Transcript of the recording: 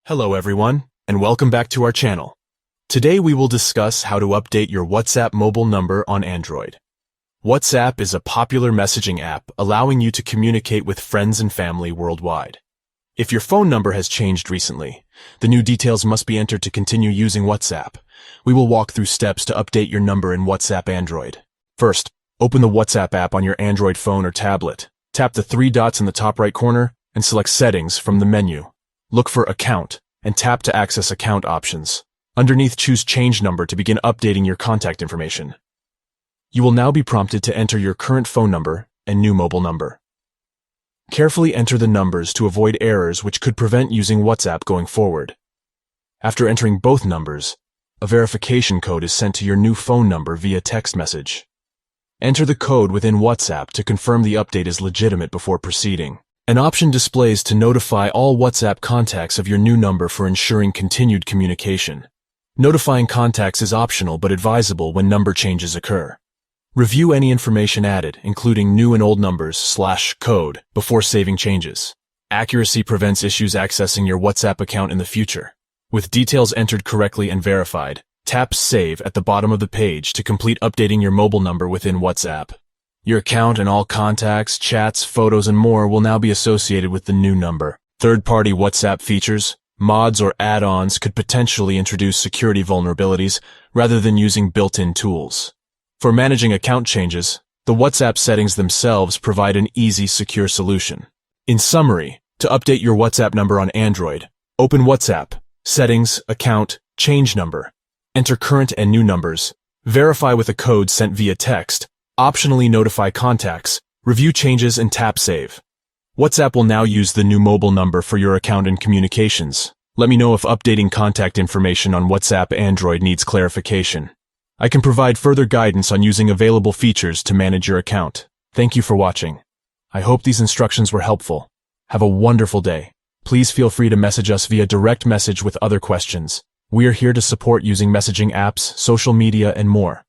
Hello everyone, and welcome back to our channel. Today we will discuss how to update your WhatsApp mobile number on Android. WhatsApp is a popular messaging app allowing you to communicate with friends and family worldwide. If your phone number has changed recently, the new details must be entered to continue using WhatsApp. We will walk through steps to update your number in WhatsApp Android. First, open the WhatsApp app on your Android phone or tablet. Tap the three dots in the top right corner and select Settings from the menu. Look for Account and tap to access account options. Underneath, choose Change Number to begin updating your contact information. You will now be prompted to enter your current phone number and new mobile number. Carefully enter the numbers to avoid errors which could prevent using WhatsApp going forward. After entering both numbers, a verification code is sent to your new phone number via text message. Enter the code within WhatsApp to confirm the update is legitimate before proceeding. An option displays to notify all WhatsApp contacts of your new number for ensuring continued communication. Notifying contacts is optional but advisable when number changes occur. Review any information added, including new and old numbers / code, before saving changes. Accuracy prevents issues accessing your WhatsApp account in the future. With details entered correctly and verified, tap Save at the bottom of the page to complete updating your mobile number within WhatsApp. Your account and all contacts, chats, photos, and more will now be associated with the new number. Third-party WhatsApp features, mods, or add-ons could potentially introduce security vulnerabilities rather than using built-in tools. For managing account changes, the WhatsApp settings themselves provide an easy, secure solution. In summary, to update your WhatsApp number on Android, open WhatsApp, Settings, Account, Change Number. Enter current and new numbers. Verify with a code sent via text. Optionally notify contacts, review changes, and tap Save. WhatsApp will now use the new mobile number for your account and communications. Let me know if updating contact information on WhatsApp Android needs clarification. I can provide further guidance on using available features to manage your account. Thank you for watching. I hope these instructions were helpful. Have a wonderful day. Please feel free to message us via direct message with other questions. We are here to support using messaging apps, social media, and more.